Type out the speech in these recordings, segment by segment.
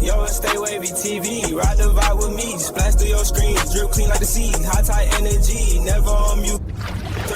Yo, stay wavy TV, ride the vibe with me, splash through your screen, drip clean like the sea, high tide energy, never on mute.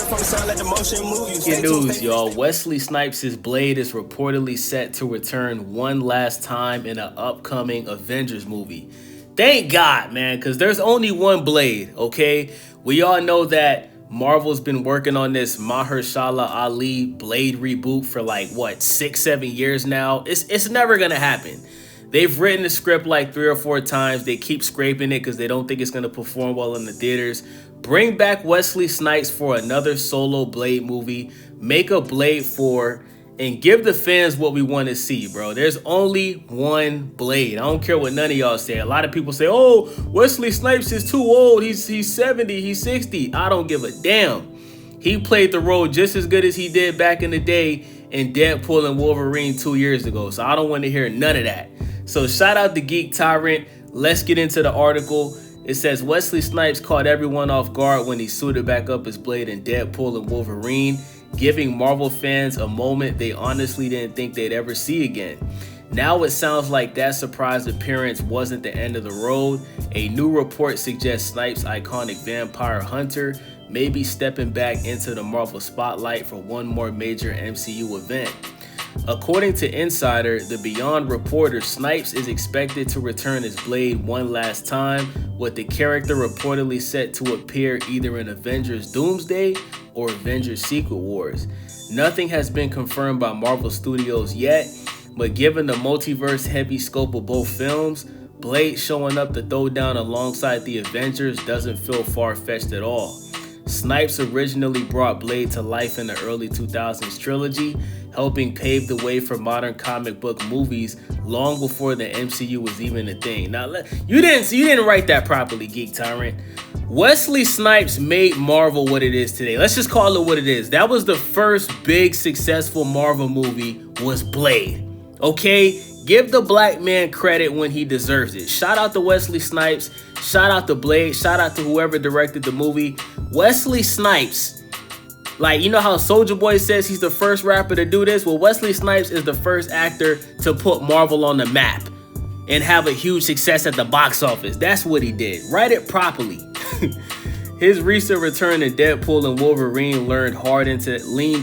From sound like the motion move you. Good news, y'all. Wesley Snipes' Blade is reportedly set to return one last time in an upcoming Avengers movie. Thank God, man, because there's only one Blade, okay? We all know that Marvel's been working on this Mahershala Ali Blade reboot for like, what, 6-7 years now? It's never gonna happen. They've written the script like 3 or 4 times. They keep scraping it because they don't think it's going to perform well in the theaters. Bring back Wesley Snipes for another solo Blade movie. Make a Blade 4 and give the fans what we want to see, bro. There's only one Blade. I don't care what none of y'all say. A lot of people say, oh, Wesley Snipes is too old. He's 70, he's 60. I don't give a damn. He played the role just as good as he did back in the day in Deadpool and Wolverine 2 years ago. So I don't want to hear none of that. So shout out to Geek Tyrant. Let's get into the article. It says Wesley Snipes caught everyone off guard when he suited back up as Blade in Deadpool and Wolverine, giving Marvel fans a moment they honestly didn't think they'd ever see again. Now it sounds like that surprise appearance wasn't the end of the road. A new report suggests Snipes' iconic vampire hunter may be stepping back into the Marvel spotlight for one more major MCU event. According to Insider, the Beyond reporter, Snipes is expected to return as Blade one last time, with the character reportedly set to appear either in Avengers Doomsday or Avengers Secret Wars. Nothing has been confirmed by Marvel Studios yet, but given the multiverse heavy scope of both films, Blade showing up to throw down alongside the Avengers doesn't feel far-fetched at all. Snipes originally brought Blade to life in the early 2000s trilogy, helping pave the way for modern comic book movies long before the MCU was even a thing. Now, you didn't write that properly, Geek Tyrant. Wesley Snipes made Marvel what it is today. Let's just call it what it is. That was the first big successful Marvel movie, was Blade. Okay? Give the black man credit when he deserves it. Shout out to Wesley Snipes. Shout out to Blade. Shout out to whoever directed the movie. Wesley Snipes, like, you know how Soulja Boy says he's the first rapper to do this? Well, Wesley Snipes is the first actor to put Marvel on the map and have a huge success at the box office. That's what he did. Write it properly. His recent return to Deadpool and Wolverine leaned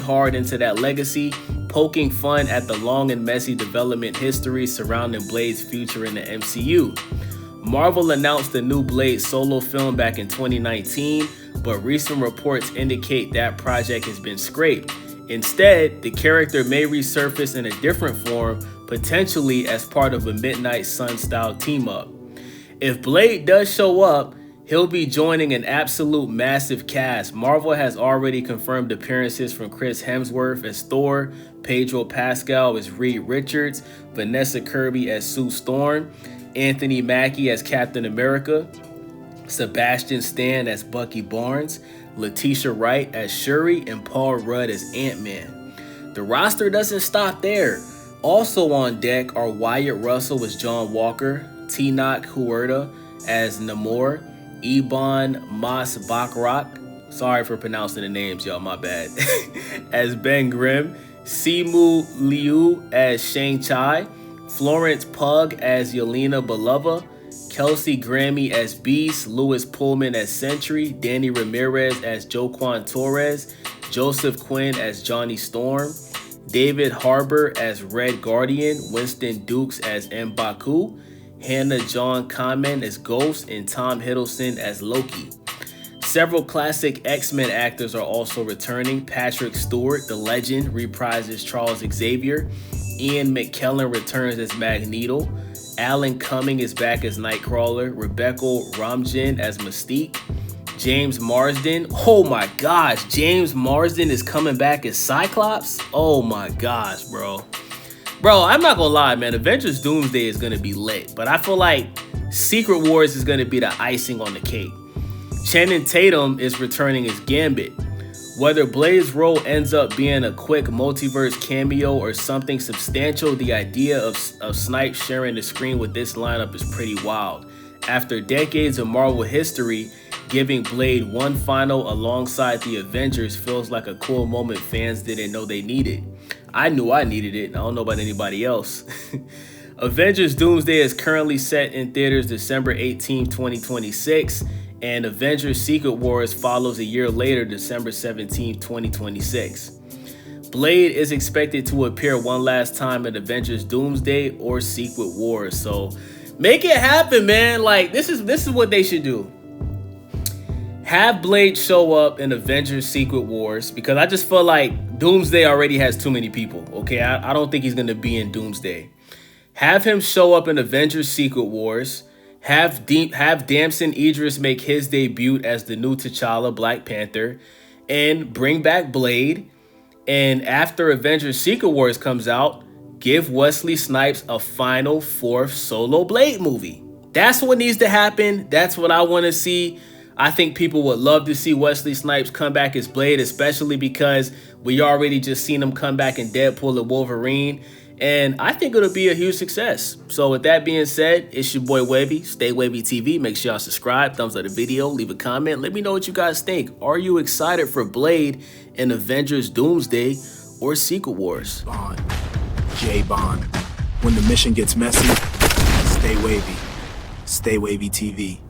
hard into that legacy, poking fun at the long and messy development history surrounding Blade's future in the MCU. Marvel announced the new Blade solo film back in 2019, but recent reports indicate that project has been scrapped. Instead, the character may resurface in a different form, potentially as part of a Midnight Sun-style team-up. If Blade does show up, he'll be joining an absolute massive cast. Marvel has already confirmed appearances from Chris Hemsworth as Thor, Pedro Pascal as Reed Richards, Vanessa Kirby as Sue Storm, Anthony Mackie as Captain America, Sebastian Stan as Bucky Barnes, Letitia Wright as Shuri, and Paul Rudd as Ant-Man. The roster doesn't stop there. Also on deck are Wyatt Russell as John Walker, Tenoch Huerta as Namor, Ebon Moss-Bachrach, sorry for pronouncing the names, y'all, my bad, as Ben Grimm, Simu Liu as Shang-Chi, Florence Pugh as Yelena Belova, Kelsey Grammy as Beast, Louis Pullman as Sentry, Danny Ramirez as Joaquin Torres, Joseph Quinn as Johnny Storm, David Harbour as Red Guardian, Winston Dukes as M'Baku, Hannah John Kamen as Ghost, and Tom Hiddleston as Loki. Several classic X-Men actors are also returning. Patrick Stewart, the legend, reprises Charles Xavier. Ian McKellen returns as Magneto. Alan Cumming is back as Nightcrawler. Rebecca Romijn as Mystique. James Marsden. Oh my gosh, James Marsden is coming back as Cyclops? Oh my gosh, bro. Bro, I'm not gonna lie, man. Avengers Doomsday is gonna be lit, but I feel like Secret Wars is gonna be the icing on the cake. Channing Tatum is returning as Gambit. Whether Blade's role ends up being a quick multiverse cameo or something substantial, the idea of Snipes sharing the screen with this lineup is pretty wild. After decades of Marvel history, giving Blade one final alongside the Avengers feels like a cool moment fans didn't know they needed. I knew I needed it. I don't know about anybody else. Avengers Doomsday is currently set in theaters December 18, 2026, and Avengers Secret Wars follows a year later, December 17, 2026. Blade is expected to appear one last time in Avengers Doomsday or Secret Wars. So make it happen, man. Like, this is what they should do. Have Blade show up in Avengers Secret Wars, because I just feel like Doomsday already has too many people. Okay, I don't think he's gonna be in Doomsday. Have him show up in Avengers Secret Wars. Have Damson Idris make his debut as the new T'Challa Black Panther, and bring back Blade. And after Avengers Secret Wars comes out, give Wesley Snipes a final 4th solo Blade movie. That's what needs to happen. That's what I want to see. I think people would love to see Wesley Snipes come back as Blade, especially because we already just seen him come back in Deadpool and Wolverine. And I think it'll be a huge success. So with that being said, it's your boy Webby, Stay Webby TV. Make sure y'all subscribe, thumbs up the video, leave a comment. Let me know what you guys think. Are you excited for Blade in Avengers Doomsday or Secret Wars? Bond. J Bond. When the mission gets messy, stay wavy. Stay Wavy TV.